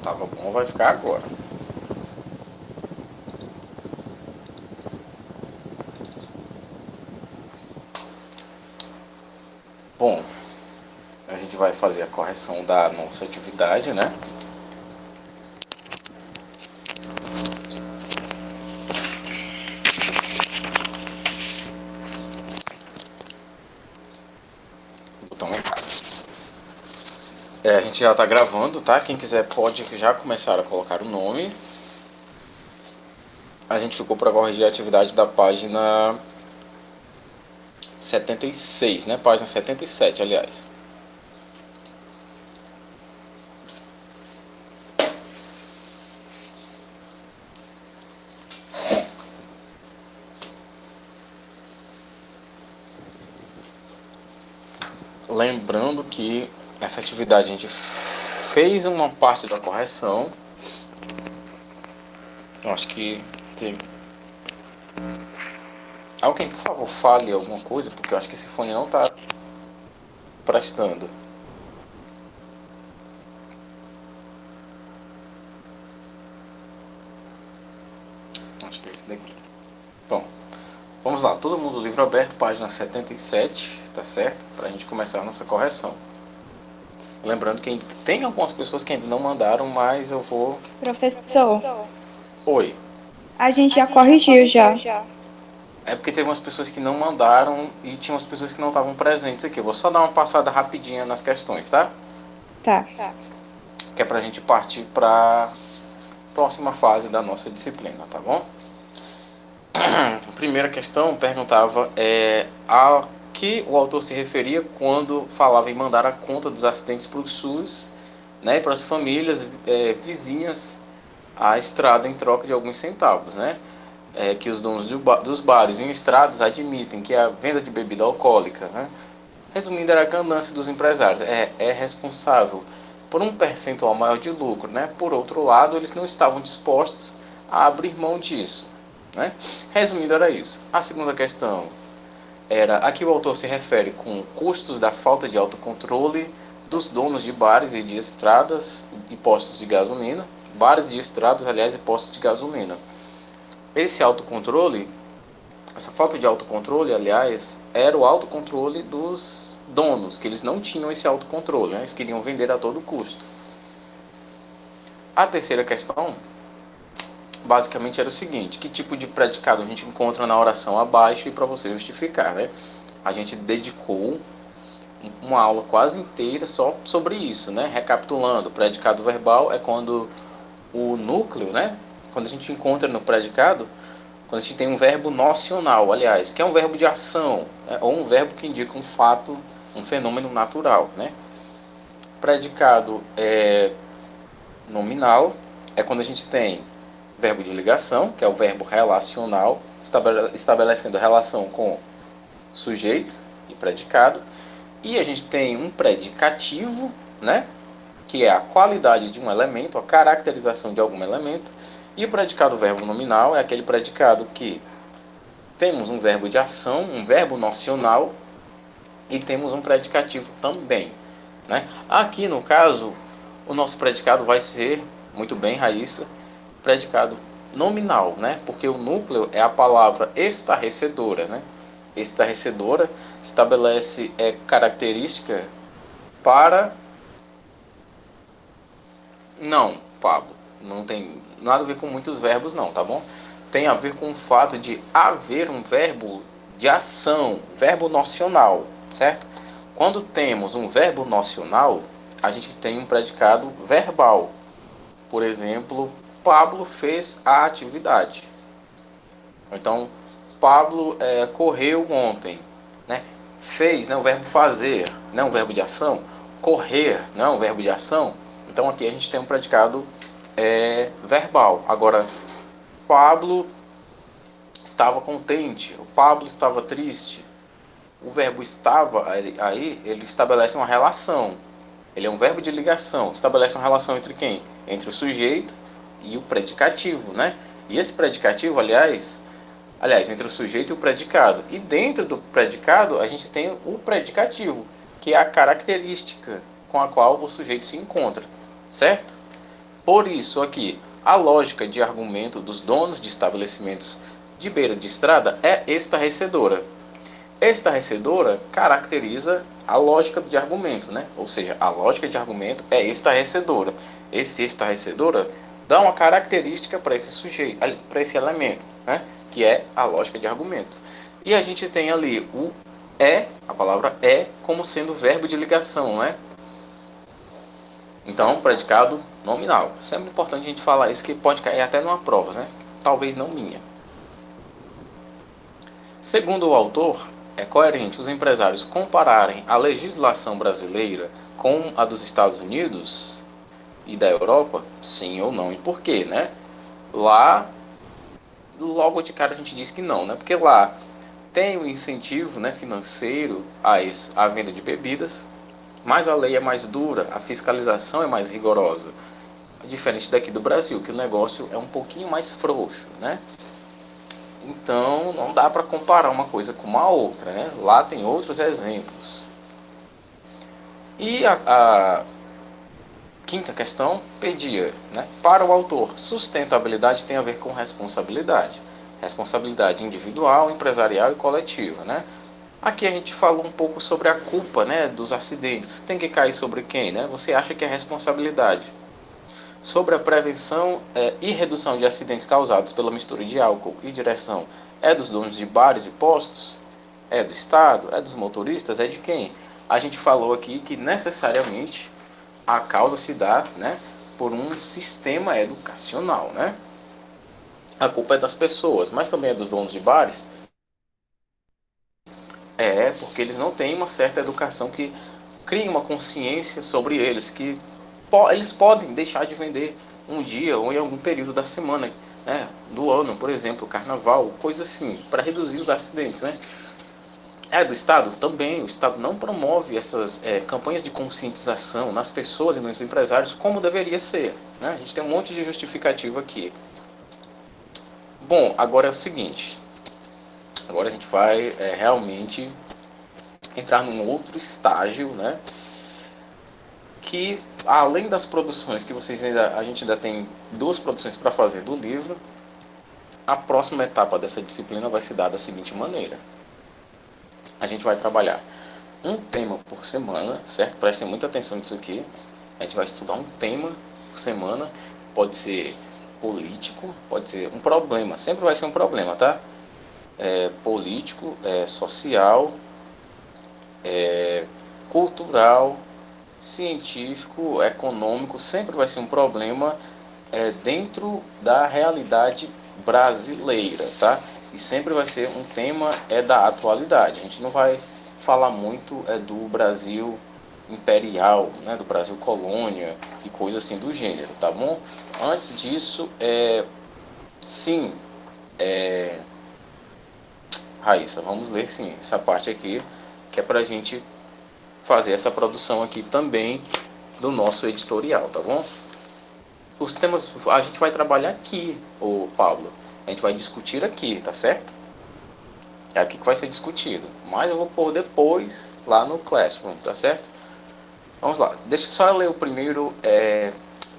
tava bom, vai ficar agora. Bom, a gente vai fazer a correção da nossa atividade, né? Botão errado. A gente já tá gravando, tá? Quem quiser pode já começar a colocar o nome. A gente ficou para corrigir a atividade da página 76, né? Página 77, aliás. Lembrando que essa atividade a gente fez uma parte da correção. Eu acho que tem... Alguém, por favor, fale alguma coisa, porque eu acho que esse fone não está prestando. Acho que é esse daqui. Bom, vamos lá. Todo mundo livro aberto, página 77, tá certo? Para a gente começar a nossa correção. Lembrando que tem algumas pessoas que ainda não mandaram, mas eu vou... Professor, Oi. a gente já corrigiu já. É porque teve umas pessoas que não mandaram e tinha umas pessoas que não estavam presentes aqui. Eu vou só dar uma passada rapidinha nas questões, tá? Tá. Que é pra gente partir pra próxima fase da nossa disciplina, tá bom? A primeira questão perguntava a que o autor se referia quando falava em mandar a conta dos acidentes para o SUS, né, para as famílias vizinhas à estrada em troca de alguns centavos, né? Que os donos dos bares em estradas admitem que a venda de bebida alcoólica, né, resumindo, era a ganância dos empresários, é responsável por um percentual maior de lucro, né? Por outro lado, eles não estavam dispostos a abrir mão disso, né? Resumindo, era isso. A segunda questão era a que o autor se refere com custos da falta de autocontrole dos donos de bares e de estradas e postos de gasolina, bares de estradas, aliás, e postos de gasolina. Esse autocontrole, essa falta de autocontrole, aliás, era o autocontrole dos donos, que eles não tinham esse autocontrole, né? Eles queriam vender a todo custo. A terceira questão, basicamente, era o seguinte: que tipo de predicado a gente encontra na oração abaixo e para você justificar, né? A gente dedicou uma aula quase inteira só sobre isso, né? Recapitulando, o predicado verbal é quando o núcleo, né? Quando a gente encontra no predicado, quando a gente tem um verbo nocional, aliás, que é um verbo de ação, né? Ou um verbo que indica um fato, um fenômeno natural, né? Predicado nominal é quando a gente tem verbo de ligação, que é o verbo relacional, estabelecendo relação com sujeito e predicado. E a gente tem um predicativo, né, que é a qualidade de um elemento, a caracterização de algum elemento. E o predicado verbo nominal é aquele predicado que temos um verbo de ação, um verbo nocional, e temos um predicativo também, né? Aqui, no caso, o nosso predicado vai ser, muito bem, Raíssa, predicado nominal, né? Porque o núcleo é a palavra estarrecedora, né? Estarrecedora estabelece característica para... Não, Pablo, não tem nada a ver com muitos verbos não, tá bom? Tem a ver com o fato de haver um verbo de ação, verbo nocional, certo? Quando temos um verbo nocional, a gente tem um predicado verbal. Por exemplo, Pablo fez a atividade. Então, Pablo correu ontem, né? Fez, né, o verbo fazer, não um verbo de ação. Correr, não é um verbo de ação. Então aqui a gente tem um predicado verbal. Agora, Pablo estava contente, o Pablo estava triste. O verbo estava aí, ele estabelece uma relação. Ele é um verbo de ligação. Estabelece uma relação entre quem? Entre o sujeito e o predicativo, né? E esse predicativo, aliás, entre o sujeito e o predicado. E dentro do predicado, a gente tem o predicativo, que é a característica com a qual o sujeito se encontra, certo? Por isso aqui, a lógica de argumento dos donos de estabelecimentos de beira de estrada é estarrecedora. Estarrecedora caracteriza a lógica de argumento, né? Ou seja, a lógica de argumento é estarrecedora. Esse estarrecedora dá uma característica para esse sujeito, para esse elemento, né? Que é a lógica de argumento. E a gente tem ali o é, a palavra é, como sendo verbo de ligação, né? Então, predicado nominal. Sempre importante a gente falar isso, que pode cair até numa prova, né? Talvez não minha. Segundo o autor, é coerente os empresários compararem a legislação brasileira com a dos Estados Unidos e da Europa? Sim ou não? E por quê, né? Lá, logo de cara a gente diz que não, né? Porque lá tem o incentivo, né, financeiro à venda de bebidas, mas a lei é mais dura, a fiscalização é mais rigorosa. Diferente daqui do Brasil, que o negócio é um pouquinho mais frouxo, né? Então, não dá para comparar uma coisa com a outra, né? Lá tem outros exemplos. E a quinta questão pedia, né? Para o autor, sustentabilidade tem a ver com responsabilidade. Responsabilidade individual, empresarial e coletiva, né? Aqui a gente falou um pouco sobre a culpa, né, dos acidentes. Tem que cair sobre quem, né? Você acha que é responsabilidade sobre a prevenção e redução de acidentes causados pela mistura de álcool e direção é dos donos de bares e postos? É do Estado? É dos motoristas? É de quem? A gente falou aqui que necessariamente a causa se dá, né, por um sistema educacional, né? A culpa é das pessoas, mas também é dos donos de bares? É, porque eles não têm uma certa educação que cria uma consciência sobre eles, que eles podem deixar de vender um dia ou em algum período da semana, né, do ano, por exemplo, carnaval, coisa assim, para reduzir os acidentes, né? É do Estado? Também. O Estado não promove essas campanhas de conscientização nas pessoas e nos empresários como deveria ser, né? A gente tem um monte de justificativa aqui. Bom, agora é o seguinte. Agora a gente vai realmente entrar num outro estágio, né? Que além das produções que a gente ainda tem duas produções para fazer do livro, a próxima etapa dessa disciplina vai se dar da seguinte maneira: a gente vai trabalhar um tema por semana, certo? Prestem muita atenção nisso aqui. A gente vai estudar um tema por semana. Pode ser político, pode ser um problema. Sempre vai ser um problema, tá? Político, social, cultural, científico, econômico. Sempre vai ser um problema dentro da realidade brasileira, tá? E sempre vai ser um tema da atualidade. A gente não vai falar muito do Brasil imperial, né, do Brasil colônia e coisas assim do gênero, tá bom? Antes disso, sim, Raíssa, vamos ler sim essa parte aqui, que é pra gente fazer essa produção aqui também do nosso editorial, tá bom? Os temas a gente vai trabalhar aqui, o Pablo. A gente vai discutir aqui, tá certo? É aqui que vai ser discutido. Mas eu vou pôr depois lá no Classroom, tá certo? Vamos lá. Deixa só eu ler o primeiro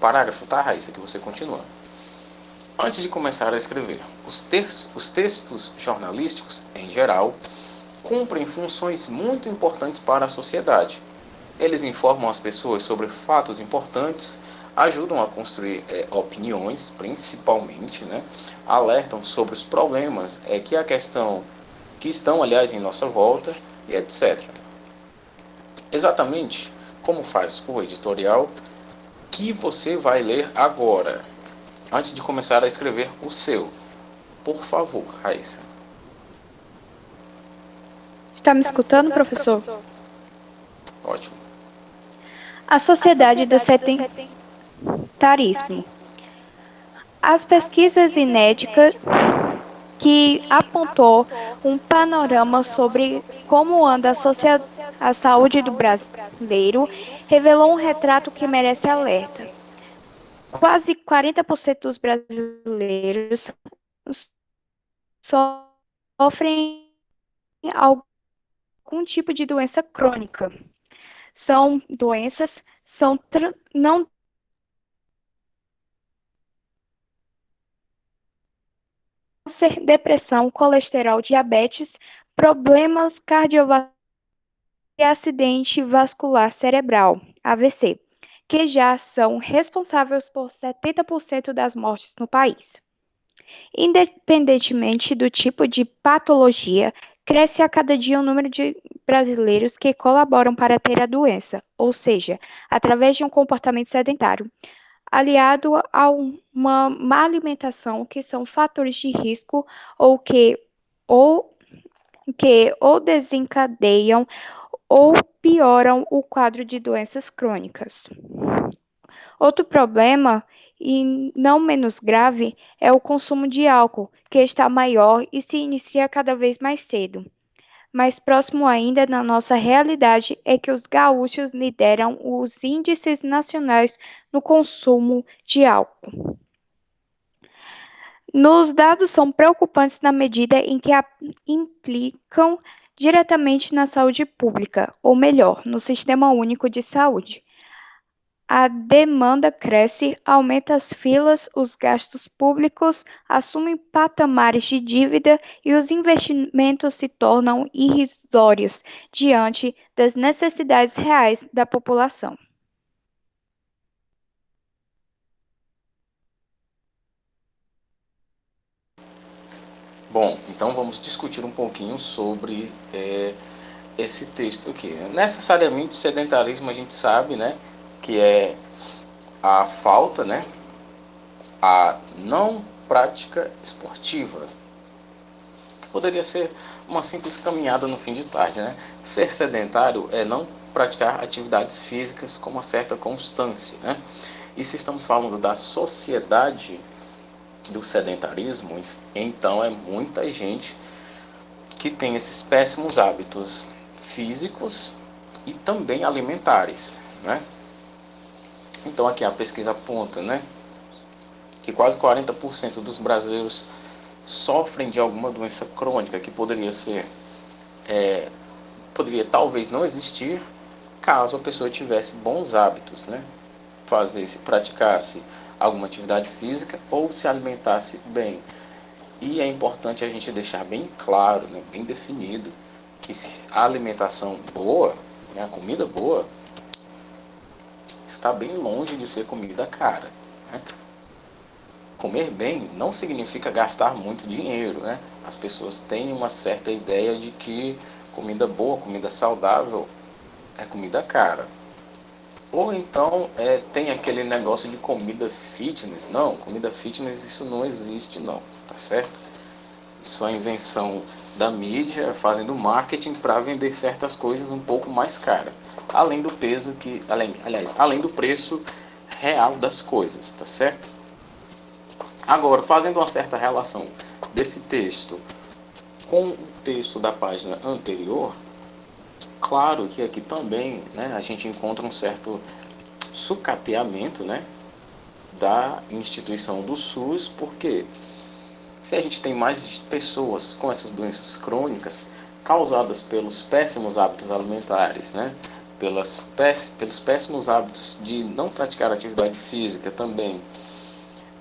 parágrafo, tá, Raíssa? Que você continua. Antes de começar a escrever, os textos jornalísticos, em geral, cumprem funções muito importantes para a sociedade. Eles informam as pessoas sobre fatos importantes, ajudam a construir opiniões, principalmente, né? Alertam sobre os problemas que estão, aliás, em nossa volta, e etc. Exatamente como faz o editorial que você vai ler agora, antes de começar a escrever o seu. Por favor, Raíssa. Está me escutando, professor? Ótimo. A sociedade do sedentarismo. As pesquisas inéditas que apontou um panorama sobre como anda a saúde do brasileiro revelou um retrato que merece alerta. Quase 40% dos brasileiros sofrem algum tipo de doença crônica. São doenças não câncer, depressão, colesterol, diabetes, problemas cardiovasculares e acidente vascular cerebral, AVC, que já são responsáveis por 70% das mortes no país. Independentemente do tipo de patologia, cresce a cada dia o número de brasileiros que colaboram para ter a doença, ou seja, através de um comportamento sedentário, aliado a uma má alimentação, que são fatores de risco ou que ou desencadeiam ou pioram o quadro de doenças crônicas. Outro problema, e não menos grave, é o consumo de álcool, que está maior e se inicia cada vez mais cedo. Mais próximo ainda na nossa realidade é que os gaúchos lideram os índices nacionais no consumo de álcool. Nos dados são preocupantes na medida em que implicam diretamente na saúde pública, ou melhor, no Sistema Único de Saúde. A demanda cresce, aumenta as filas, os gastos públicos assumem patamares de dívida e os investimentos se tornam irrisórios diante das necessidades reais da população. Bom, então vamos discutir um pouquinho sobre esse texto aqui. Necessariamente, sedentarismo a gente sabe, né, que é a falta, né, a não prática esportiva, que poderia ser uma simples caminhada no fim de tarde, né? Ser sedentário é não praticar atividades físicas com uma certa constância, né? E se estamos falando da sociedade do sedentarismo, então é muita gente que tem esses péssimos hábitos físicos e também alimentares, né? Então aqui a pesquisa aponta, né, que quase 40% dos brasileiros sofrem de alguma doença crônica que poderia talvez não existir caso a pessoa tivesse bons hábitos, né? Praticasse alguma atividade física ou se alimentasse bem. E é importante a gente deixar bem claro, né, bem definido, que a alimentação boa, né, a comida boa, está bem longe de ser comida cara, né? Comer bem não significa gastar muito dinheiro, né? As pessoas têm uma certa ideia de que comida boa, comida saudável é comida cara. Ou então tem aquele negócio de comida fitness. Não, comida fitness isso não existe não, tá certo? Isso é invenção da mídia, fazendo marketing para vender certas coisas um pouco mais caras. Além do peso além do preço real das coisas, tá certo? Agora, fazendo uma certa relação desse texto com o texto da página anterior, claro que aqui também, né, a gente encontra um certo sucateamento, né, da instituição do SUS, porque se a gente tem mais pessoas com essas doenças crônicas causadas pelos péssimos hábitos alimentares, né, pelos péssimos hábitos de não praticar atividade física também,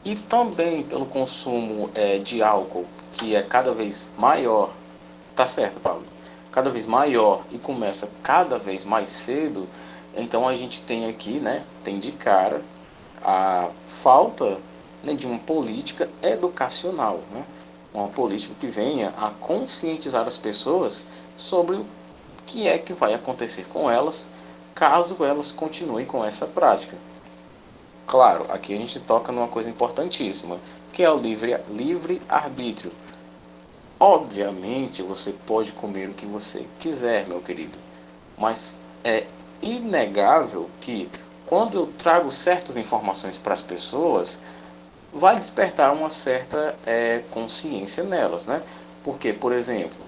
e também pelo consumo de álcool, que é cada vez maior, tá certo, Paulo? Cada vez maior e começa cada vez mais cedo, então a gente tem aqui, né, tem de cara a falta, né, de uma política educacional, né, uma política que venha a conscientizar as pessoas sobre o que é que vai acontecer com elas caso elas continuem com essa prática. Claro, aqui a gente toca numa coisa importantíssima, que é o livre arbítrio. Obviamente você pode comer o que você quiser, meu querido, mas é inegável que quando eu trago certas informações para as pessoas, vai despertar uma certa consciência nelas, né? Porque, por exemplo,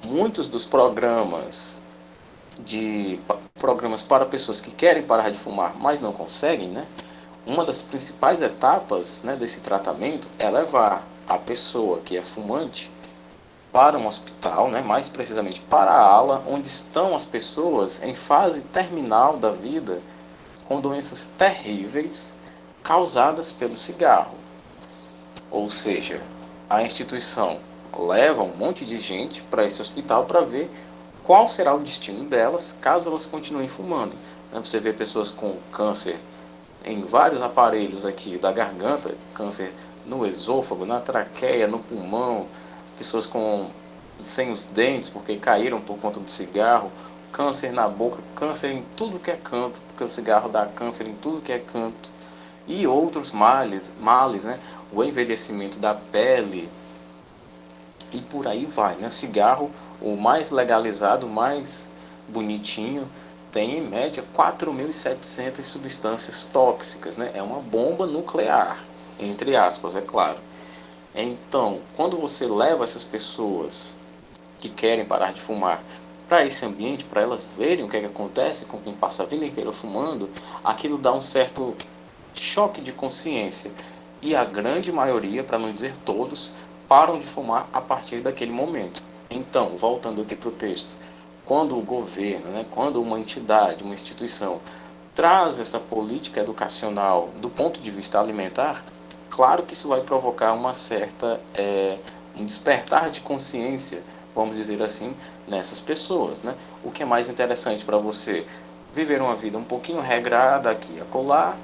muitos dos programas para pessoas que querem parar de fumar, mas não conseguem, né? Uma das principais etapas, né, desse tratamento é levar a pessoa que é fumante para um hospital, né, mais precisamente para a ala onde estão as pessoas em fase terminal da vida com doenças terríveis causadas pelo cigarro. Ou seja, a instituição leva um monte de gente para esse hospital para ver qual será o destino delas caso elas continuem fumando. Você vê pessoas com câncer em vários aparelhos aqui da garganta, câncer no esôfago, na traqueia, no pulmão, pessoas sem os dentes porque caíram por conta do cigarro, câncer na boca, câncer em tudo que é canto, porque o cigarro dá câncer em tudo que é canto, e outros males, né? O envelhecimento da pele, e por aí vai, né? Cigarro, o mais legalizado, o mais bonitinho, tem em média 4.700 substâncias tóxicas, né? É uma bomba nuclear, entre aspas, é claro. Então, quando você leva essas pessoas que querem parar de fumar para esse ambiente, para elas verem o que é que acontece com quem passa a vida inteira fumando, aquilo dá um certo choque de consciência. E a grande maioria, para não dizer todos, param de fumar a partir daquele momento. Então, voltando aqui para o texto, quando o governo, né, quando uma entidade, uma instituição traz essa política educacional do ponto de vista alimentar, claro que isso vai provocar uma certa, um despertar de consciência, vamos dizer assim, nessas pessoas, né? O que é mais interessante para você? Viver uma vida um pouquinho regrada aqui e acolá,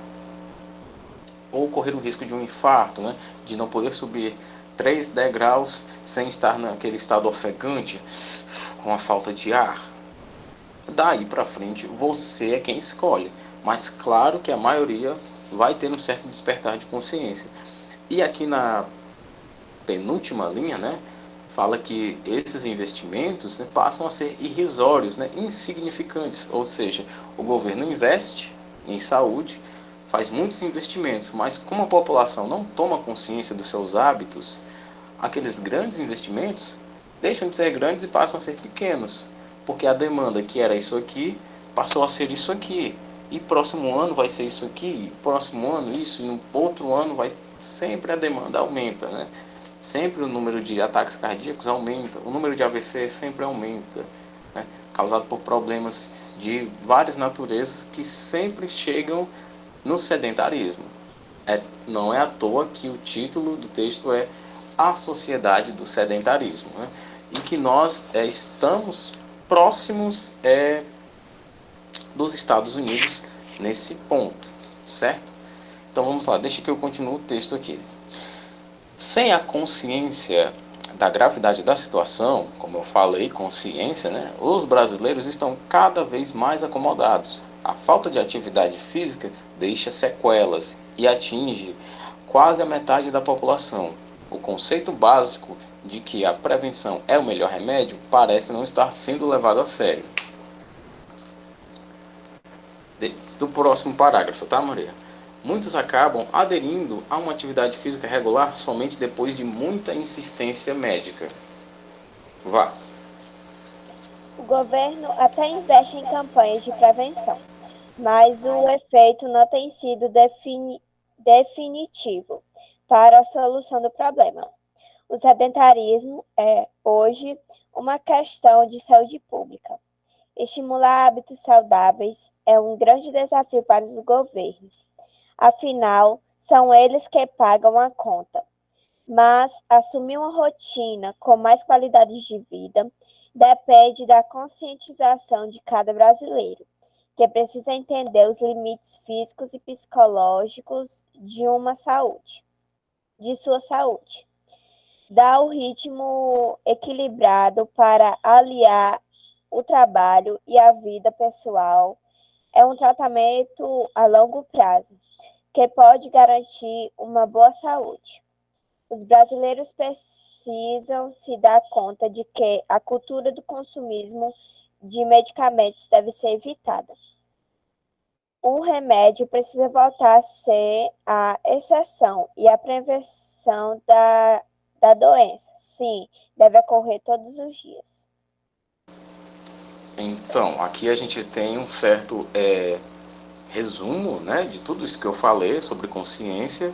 ou correr o risco de um infarto, né? De não poder subir 3 degraus sem estar naquele estado ofegante, com a falta de ar. Daí para frente, você é quem escolhe. Mas claro que a maioria vai ter um certo despertar de consciência. E aqui na penúltima linha, né, fala que esses investimentos, né, passam a ser irrisórios, né, insignificantes. Ou seja, o governo investe em saúde, faz muitos investimentos, mas como a população não toma consciência dos seus hábitos, aqueles grandes investimentos deixam de ser grandes e passam a ser pequenos, porque a demanda que era isso aqui passou a ser isso aqui, e próximo ano vai ser isso aqui, e próximo ano isso, e no outro ano vai sempre a demanda aumenta, né? Sempre o número de ataques cardíacos aumenta, o número de AVC sempre aumenta, né? Causado por problemas de várias naturezas que sempre chegam no sedentarismo. Não é à toa que o título do texto é A Sociedade do Sedentarismo, né? E que nós estamos próximos dos Estados Unidos nesse ponto, certo? Então vamos lá, deixa que eu continuo o texto aqui. Sem a consciência da gravidade da situação, como eu falei, consciência, né? Os brasileiros estão cada vez mais acomodados. A falta de atividade física deixa sequelas e atinge quase a metade da população. O conceito básico de que a prevenção é o melhor remédio parece não estar sendo levado a sério. Do próximo parágrafo, tá, Maria? Muitos acabam aderindo a uma atividade física regular somente depois de muita insistência médica. Vá. O governo até investe em campanhas de prevenção, mas o efeito não tem sido definitivo para a solução do problema. O sedentarismo é, hoje, uma questão de saúde pública. Estimular hábitos saudáveis é um grande desafio para os governos. Afinal, são eles que pagam a conta. Mas assumir uma rotina com mais qualidade de vida depende da conscientização de cada brasileiro, que precisa entender os limites físicos e psicológicos de sua saúde. Dar o ritmo equilibrado para aliar o trabalho e a vida pessoal é um tratamento a longo prazo, que pode garantir uma boa saúde. Os brasileiros precisam se dar conta de que a cultura do consumismo de medicamentos deve ser evitada. O remédio precisa voltar a ser a exceção e a prevenção da doença, sim, deve ocorrer todos os dias. Então, aqui a gente tem um certo resumo, né, de tudo isso que eu falei sobre consciência.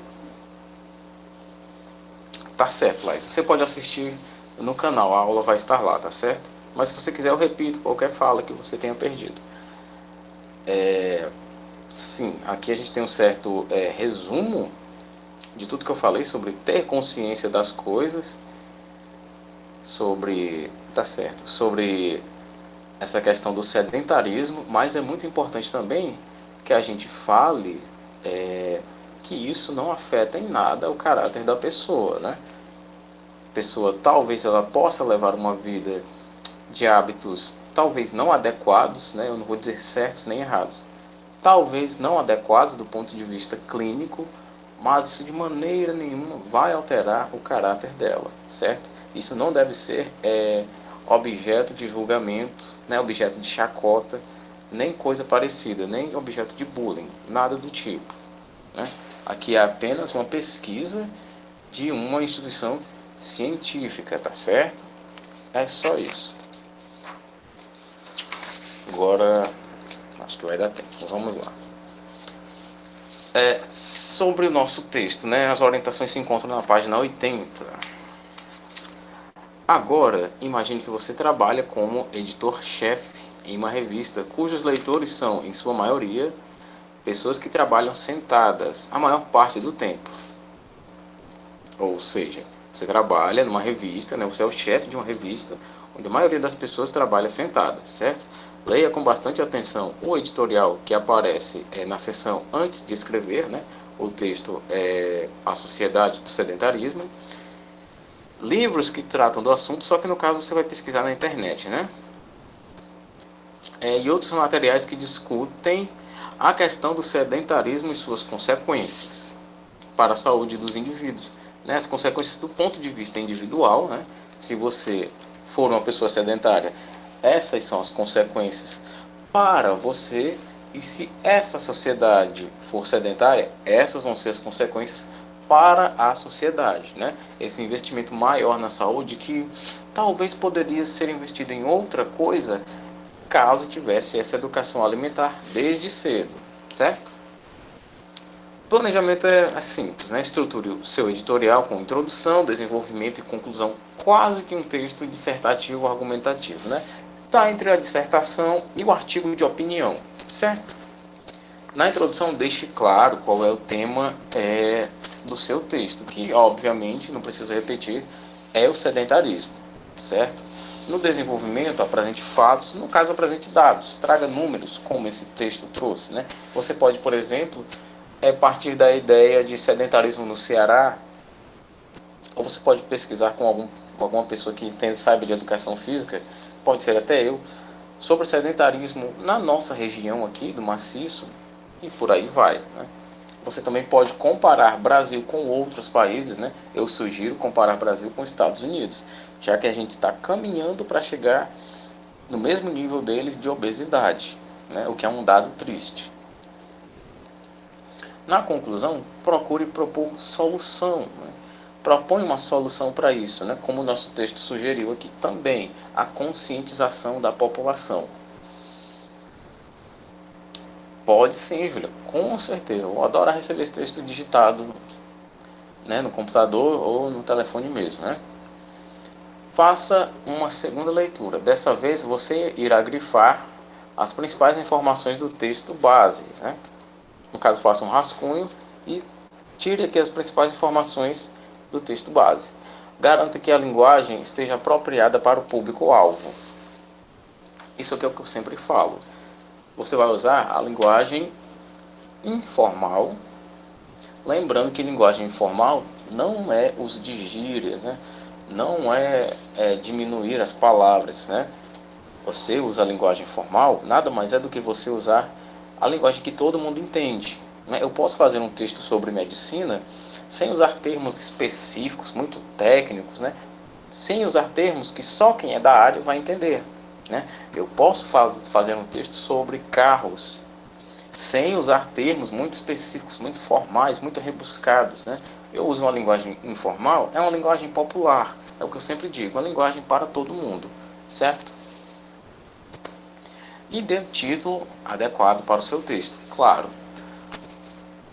Tá certo, Laís. Você pode assistir no canal, a aula vai estar lá, tá certo? Mas se você quiser eu repito qualquer fala que você tenha perdido. Sim, aqui a gente tem um certo resumo de tudo que eu falei sobre ter consciência das coisas, sobre, tá certo, sobre essa questão do sedentarismo, mas é muito importante também que a gente fale que isso não afeta em nada o caráter da pessoa, né? A pessoa talvez ela possa levar uma vida de hábitos talvez não adequados, né? Eu não vou dizer certos nem errados, talvez não adequados do ponto de vista clínico, mas isso de maneira nenhuma vai alterar o caráter dela, certo? Isso não deve ser objeto de julgamento, né? Objeto de chacota, nem coisa parecida, nem objeto de bullying, nada do tipo, né? Aqui é apenas uma pesquisa de uma instituição científica, tá certo? É só isso. Agora, acho que vai dar tempo, então vamos lá. Sobre o nosso texto, né? As orientações se encontram na página 80. Agora, imagine que você trabalha como editor-chefe em uma revista cujos leitores são, em sua maioria, pessoas que trabalham sentadas a maior parte do tempo. Ou seja, você trabalha numa revista, né? Você é o chefe de uma revista onde a maioria das pessoas trabalha sentada, certo? Leia com bastante atenção o editorial que aparece na seção antes de escrever, né? O texto é A Sociedade do Sedentarismo. Livros que tratam do assunto, só que no caso você vai pesquisar na internet, né? E outros materiais que discutem a questão do sedentarismo e suas consequências para a saúde dos indivíduos, né? As consequências do ponto de vista individual, né? Se você for uma pessoa sedentária, essas são as consequências para você, e se essa sociedade for sedentária, essas vão ser as consequências para a sociedade, né? Esse investimento maior na saúde que talvez poderia ser investido em outra coisa caso tivesse essa educação alimentar desde cedo, certo? O planejamento é simples, né? Estruture o seu editorial com introdução, desenvolvimento e conclusão, quase que um texto dissertativo argumentativo, né? Está entre a dissertação e o artigo de opinião, certo? Na introdução, deixe claro qual é o tema do seu texto, que obviamente, não preciso repetir, é o sedentarismo, certo? No desenvolvimento, apresente fatos, no caso, apresente dados, traga números, como esse texto trouxe, né? Você pode, por exemplo, partir da ideia de sedentarismo no Ceará, ou você pode pesquisar com alguma pessoa que saiba de educação física, pode ser até eu, sobre sedentarismo na nossa região aqui, do maciço, e por aí vai, né? Você também pode comparar Brasil com outros países, né? Eu sugiro comparar Brasil com Estados Unidos, já que a gente está caminhando para chegar no mesmo nível deles de obesidade, né? O que é um dado triste. Na conclusão, procure propor solução, né? Propõe uma solução para isso, né? Como o nosso texto sugeriu aqui também, a conscientização da população. Pode sim, Júlia, com certeza. Eu adoro receber esse texto digitado, né, no computador ou no telefone mesmo, né? Faça uma segunda leitura. Dessa vez você irá grifar as principais informações do texto base, né? No caso, faça um rascunho e tire aqui as principais informações do texto base. Garanta que a linguagem esteja apropriada para o público-alvo. Isso aqui é o que eu sempre falo. Você vai usar a linguagem informal, lembrando que linguagem informal não é uso de gírias, né? Não é diminuir as palavras, né? Você usa a linguagem formal, nada mais é do que você usar a linguagem que todo mundo entende, né? Eu posso fazer um texto sobre medicina sem usar termos específicos, muito técnicos, né? Sem usar termos que só quem é da área vai entender, né? Eu posso fazer um texto sobre carros sem usar termos muito específicos, muito formais, muito rebuscados, né? Eu uso uma linguagem informal, é uma linguagem popular, é o que eu sempre digo, uma linguagem para todo mundo, certo? E dê um título adequado para o seu texto, claro.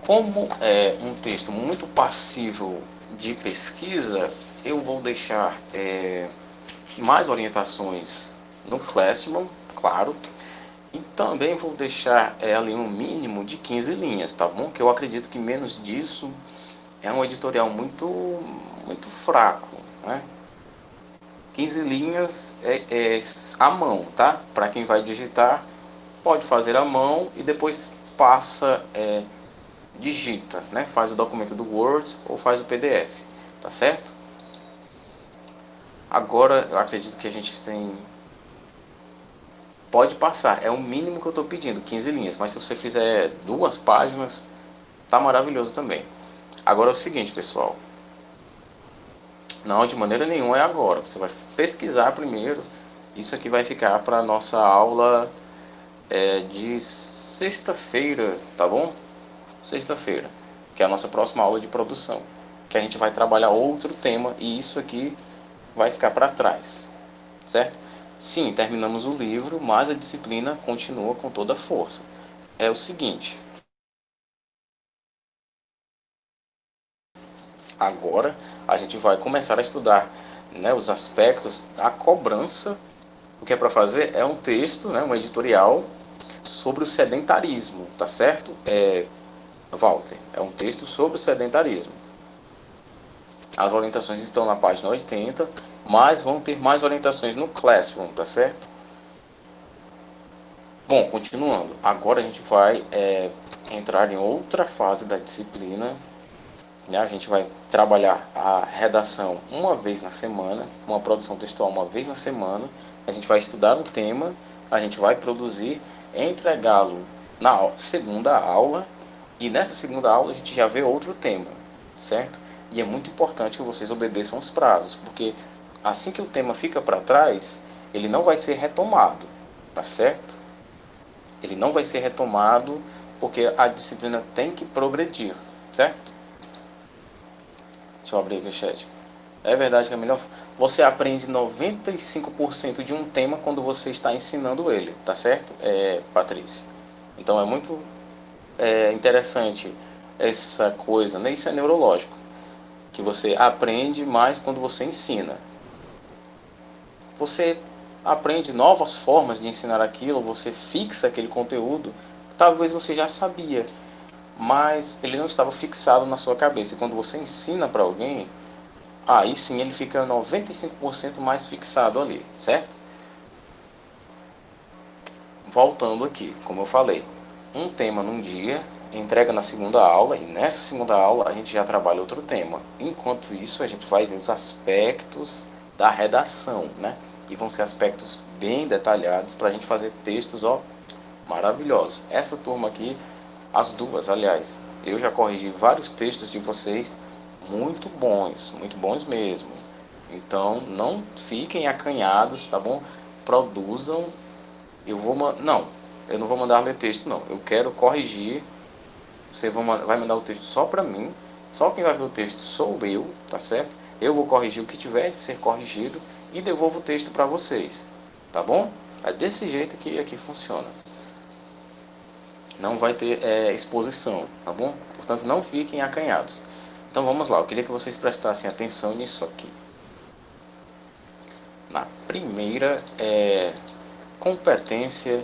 Como é um texto muito passível de pesquisa, eu vou deixar mais orientações no Classroom, claro, e também vou deixar ali um mínimo de 15 linhas, tá bom? Que eu acredito que menos disso é um editorial muito fraco, né? 15 linhas é à mão, tá? Para quem vai digitar, pode fazer à mão e depois passa, digita, né? Faz o documento do Word ou faz o PDF, tá certo? Agora, eu acredito que a gente tem... Pode passar, é o mínimo que eu estou pedindo, 15 linhas, mas se você fizer 2 páginas, tá maravilhoso também. Agora é o seguinte, pessoal, não, de maneira nenhuma é agora, você vai pesquisar primeiro, isso aqui vai ficar para a nossa aula de sexta-feira, tá bom? Sexta-feira, que é a nossa próxima aula de produção, que a gente vai trabalhar outro tema e isso aqui vai ficar para trás, certo? Sim, terminamos o livro, mas a disciplina continua com toda a força. É o seguinte, agora a gente vai começar a estudar, né, os aspectos da cobrança. O que é para fazer é um texto, né, um editorial sobre o sedentarismo, tá certo? Walter, é um texto sobre o sedentarismo. As orientações estão na página 80, mas vão ter mais orientações no Classroom, tá certo? Bom, continuando. Agora a gente vai entrar em outra fase da disciplina. Né? A gente vai trabalhar a redação uma vez na semana, uma produção textual uma vez na semana. A gente vai estudar um tema, a gente vai produzir, entregá-lo na segunda aula. E nessa segunda aula a gente já vê outro tema, certo? E é muito importante que vocês obedeçam os prazos, porque assim que o tema fica para trás, ele não vai ser retomado, tá certo? Ele não vai ser retomado porque a disciplina tem que progredir, certo? Deixa eu abrir aqui o chat. É verdade que é melhor. Você aprende 95% de um tema quando você está ensinando ele, tá certo, Patrícia? Então é muito interessante essa coisa, né? Isso é neurológico, que você aprende mais quando você ensina. Você aprende novas formas de ensinar aquilo, você fixa aquele conteúdo, talvez você já sabia, mas ele não estava fixado na sua cabeça. E quando você ensina para alguém, aí sim ele fica 95% mais fixado ali, certo? Voltando aqui, como eu falei, um tema num dia, entrega na segunda aula, e nessa segunda aula a gente já trabalha outro tema. Enquanto isso, a gente vai ver os aspectos da redação, né? E vão ser aspectos bem detalhados para a gente fazer textos, ó, maravilhosos. Essa turma aqui, as duas, aliás, eu já corrigi vários textos de vocês muito bons mesmo. Então, não fiquem acanhados, tá bom? Produzam. Não, eu não vou mandar ler texto, não. Eu quero corrigir. Você vai mandar o texto só para mim. Só quem vai ver o texto sou eu, tá certo? Eu vou corrigir o que tiver de ser corrigido e devolvo o texto para vocês, tá bom? É desse jeito que aqui funciona. Não vai ter exposição, tá bom? Portanto, não fiquem acanhados. Então vamos lá, eu queria que vocês prestassem atenção nisso aqui. Na primeira competência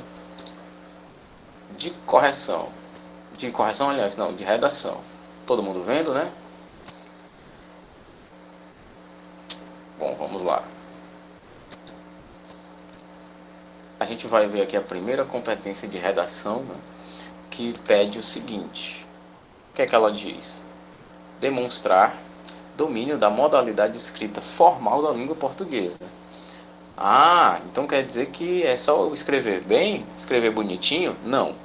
de correção. De correção, aliás, não, de redação. Todo mundo vendo, né? Bom, vamos lá. A gente vai ver aqui a primeira competência de redação, né, que pede o seguinte. O que é que ela diz? Demonstrar domínio da modalidade escrita formal da língua portuguesa. Ah, então quer dizer que é só eu escrever bem, escrever bonitinho? Não.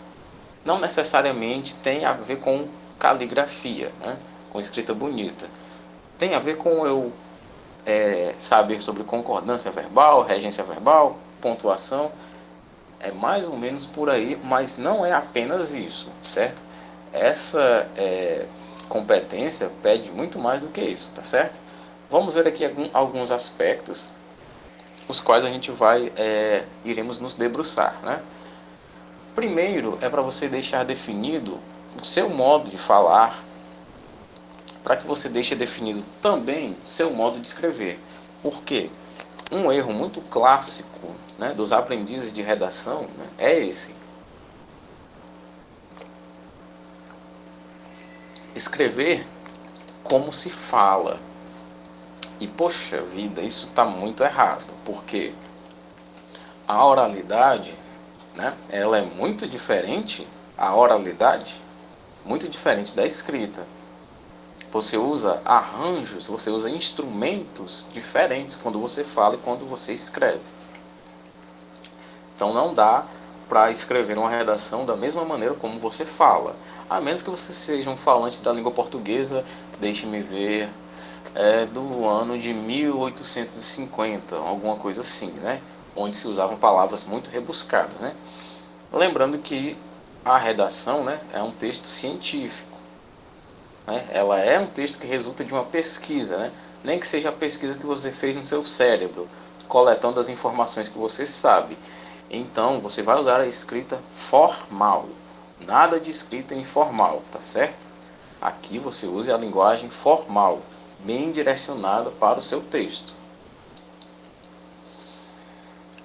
Não necessariamente tem a ver com caligrafia, né? Com escrita bonita. Tem a ver com eu saber sobre concordância verbal, regência verbal, pontuação. É mais ou menos por aí, mas não é apenas isso, certo? Essa competência pede muito mais do que isso, tá certo? Vamos ver aqui alguns aspectos, os quais a gente iremos nos debruçar, né? Primeiro é para você deixar definido o seu modo de falar, para que você deixe definido também o seu modo de escrever. Por quê? Um erro muito clássico, né, dos aprendizes de redação, né, é esse. Escrever como se fala. E, poxa vida, isso está muito errado, porque a oralidade, né, ela é muito diferente, a oralidade, muito diferente da escrita. Você usa arranjos, você usa instrumentos diferentes quando você fala e quando você escreve. Então não dá para escrever uma redação da mesma maneira como você fala. A menos que você seja um falante da língua portuguesa, deixe-me ver, do ano de 1850, alguma coisa assim, né? Onde se usavam palavras muito rebuscadas, né? Lembrando que a redação, né, é um texto científico, né? Ela é um texto que resulta de uma pesquisa, né? Nem que seja a pesquisa que você fez no seu cérebro, coletando as informações que você sabe. Então, você vai usar a escrita formal. Nada de escrita informal, tá certo? Aqui você usa a linguagem formal, bem direcionada para o seu texto.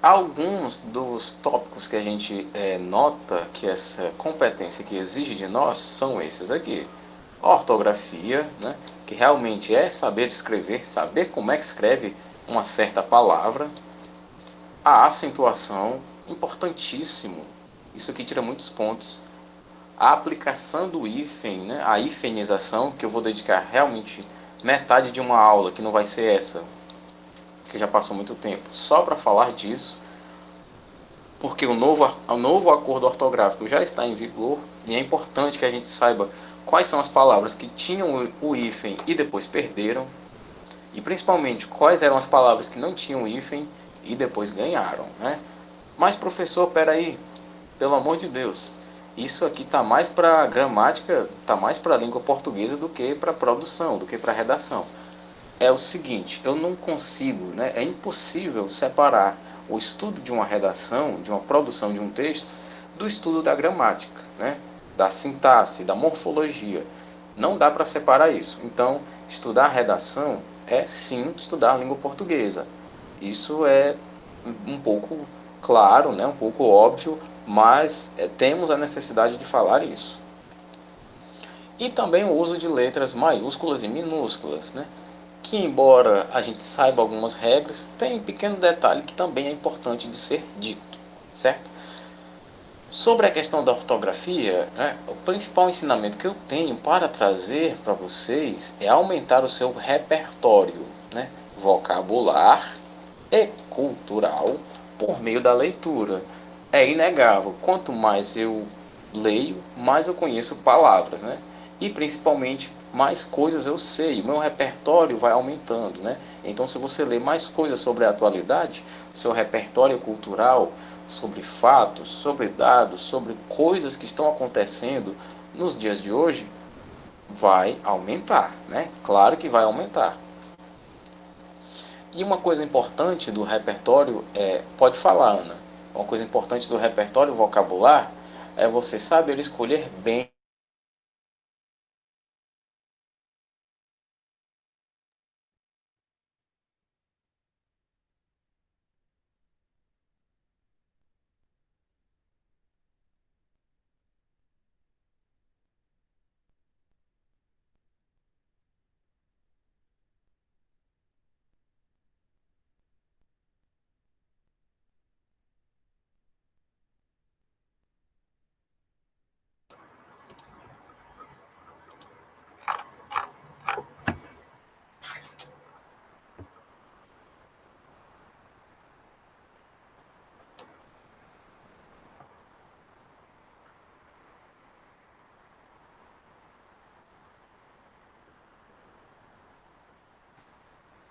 Alguns dos tópicos que a gente nota que essa competência que exige de nós são esses aqui. A ortografia, né, que realmente é saber escrever, saber como é que escreve uma certa palavra. A acentuação, importantíssimo, isso aqui tira muitos pontos. A aplicação do hífen, né, a hifenização, que eu vou dedicar realmente metade de uma aula, que não vai ser essa, que já passou muito tempo, só para falar disso, porque o novo acordo ortográfico já está em vigor e é importante que a gente saiba quais são as palavras que tinham o hífen e depois perderam, e principalmente quais eram as palavras que não tinham hífen e depois ganharam, né? Mas professor, peraí, pelo amor de Deus, isso aqui está mais para gramática, está mais para a língua portuguesa do que para produção, do que para redação. É o seguinte, eu não consigo, né, é impossível separar o estudo de uma redação, de uma produção de um texto, do estudo da gramática, né, da sintaxe, da morfologia. Não dá para separar isso. Então, estudar a redação é sim estudar a língua portuguesa. Isso é um pouco claro, né, um pouco óbvio, mas temos a necessidade de falar isso. E também o uso de letras maiúsculas e minúsculas, né, que embora a gente saiba algumas regras, tem um pequeno detalhe que também é importante de ser dito, certo? Sobre a questão da ortografia, né, o principal ensinamento que eu tenho para trazer para vocês é aumentar o seu repertório, né, vocabular e cultural por meio da leitura. É inegável, quanto mais eu leio, mais eu conheço palavras, né? E principalmente mais coisas eu sei, o meu repertório vai aumentando, né? Então, se você lê mais coisas sobre a atualidade, seu repertório cultural, sobre fatos, sobre dados, sobre coisas que estão acontecendo nos dias de hoje, vai aumentar, né? Claro que vai aumentar. E uma coisa importante do repertório pode falar, Ana, uma coisa importante do repertório vocabular é você saber escolher bem.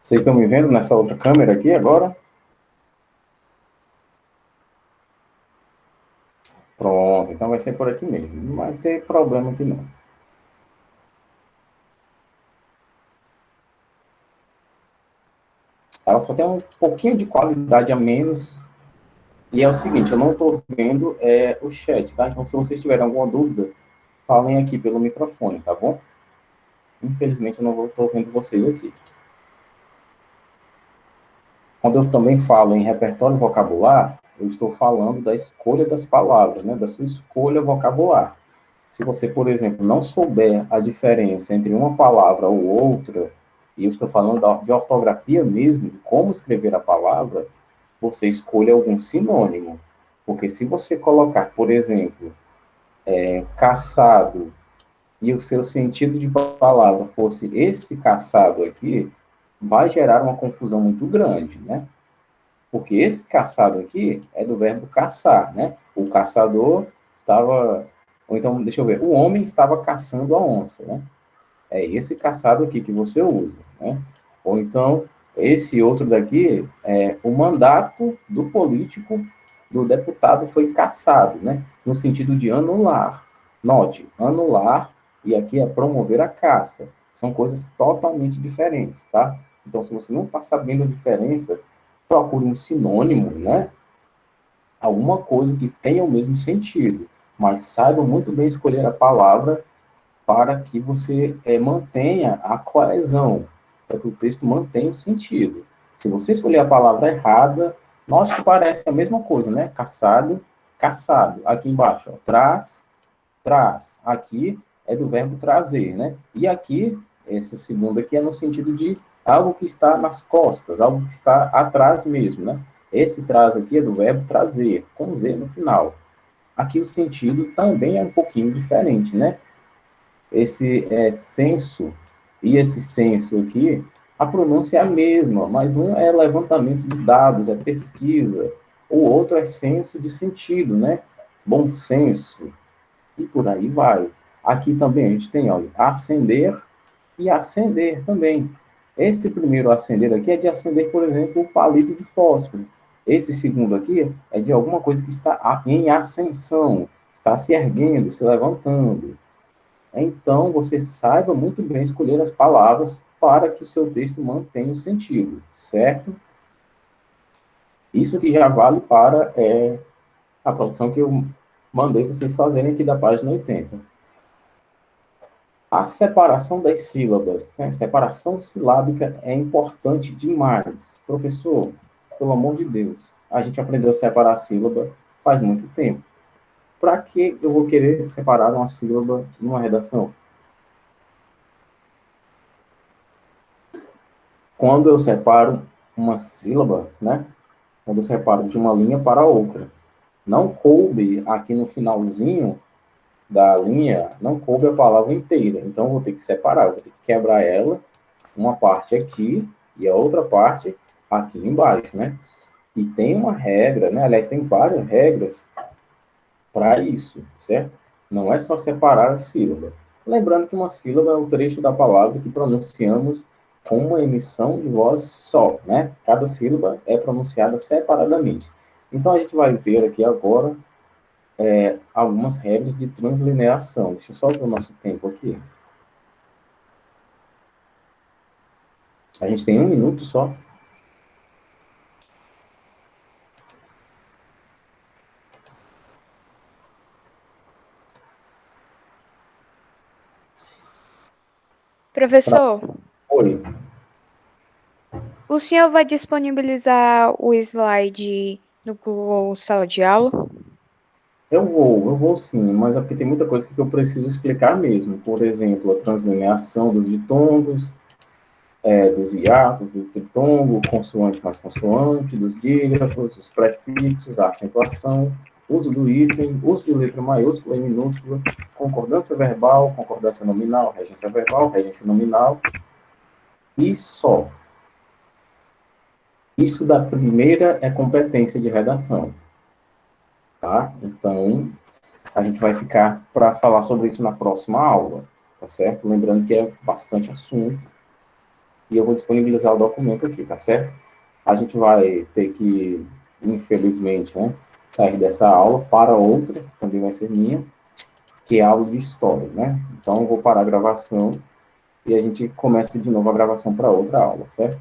Vocês estão me vendo nessa outra câmera aqui agora? Pronto, então vai ser por aqui mesmo. Não vai ter problema aqui não. Ela só tem um pouquinho de qualidade a menos. E é o seguinte, eu não estou vendo o chat, tá? Então, se vocês tiverem alguma dúvida, falem aqui pelo microfone, tá bom? Infelizmente, eu não estou vendo vocês aqui. Quando eu também falo em repertório vocabular, eu estou falando da escolha das palavras, né? Da sua escolha vocabular. Se você, por exemplo, não souber a diferença entre uma palavra ou outra, e eu estou falando de ortografia mesmo, de como escrever a palavra, você escolhe algum sinônimo. Porque se você colocar, por exemplo, caçado, e o seu sentido de palavra fosse esse caçado aqui, vai gerar uma confusão muito grande, né? Porque esse caçado aqui é do verbo caçar, né? O caçador estava... Ou então, deixa eu ver, o homem estava caçando a onça, né? É esse caçado aqui que você usa, né? Ou então, esse outro daqui, o mandato do político, do deputado foi cassado, né? No sentido de anular. Note, anular, e aqui é promover a caça. São coisas totalmente diferentes, tá? Então, se você não está sabendo a diferença, procure um sinônimo, né? Alguma coisa que tenha o mesmo sentido, mas saiba muito bem escolher a palavra para que você mantenha a coesão, para que o texto mantenha o sentido. Se você escolher a palavra errada, note que parece a mesma coisa, né? Caçado, caçado. Aqui embaixo, ó, traz, traz. Aqui é do verbo trazer, né? E aqui, esse segundo aqui é no sentido de algo que está nas costas, algo que está atrás mesmo, né? Esse traz aqui é do verbo trazer, com Z no final. Aqui o sentido também é um pouquinho diferente, né? Esse censo e esse censo aqui, a pronúncia é a mesma, mas um é levantamento de dados, é pesquisa, o outro é senso de sentido, né? Bom senso, e por aí vai. Aqui também a gente tem, olha, acender e acender também. Esse primeiro acender aqui é de acender, por exemplo, o palito de fósforo. Esse segundo aqui é de alguma coisa que está em ascensão, está se erguendo, se levantando. Então, você saiba muito bem escolher as palavras para que o seu texto mantenha o sentido, certo? Isso que já vale para a produção que eu mandei vocês fazerem aqui da página 80. A separação das sílabas, né? Separação silábica é importante demais. Professor, pelo amor de Deus, a gente aprendeu a separar a sílaba faz muito tempo. Para que eu vou querer separar uma sílaba numa redação? Quando eu separo uma sílaba, né? Quando eu separo de uma linha para outra. Não coube aqui no finalzinho da linha, não coube a palavra inteira. Então, eu vou ter que separar, eu vou ter que quebrar ela, uma parte aqui e a outra parte aqui embaixo, né? E tem uma regra, né? Aliás, tem várias regras para isso, certo? Não é só separar a sílaba. Lembrando que uma sílaba é um trecho da palavra que pronunciamos com uma emissão de voz só, né? Cada sílaba é pronunciada separadamente. Então, a gente vai ver aqui agora algumas regras de translineação. Deixa eu só ver o nosso tempo aqui. A gente tem 1 minuto só. Professor, Oi. o senhor vai disponibilizar o slide no Google Sala de Aula? Eu vou sim, mas é porque tem muita coisa que eu preciso explicar mesmo. Por exemplo, a translineação dos ditongos, dos hiatos, do tritongo, consoante mais consoante, dos dígrafos, os prefixos, a acentuação, uso do hífen, uso de letra maiúscula e minúscula, concordância verbal, concordância nominal, regência verbal, regência nominal, e só. Isso da primeira é competência de redação, tá? Então, a gente vai ficar para falar sobre isso na próxima aula, tá certo? Lembrando que é bastante assunto, e eu vou disponibilizar o documento aqui, tá certo? A gente vai ter que, infelizmente, né, sair dessa aula para outra, que também vai ser minha, que é a aula de história, né? Então, eu vou parar a gravação e a gente começa de novo a gravação para outra aula, certo?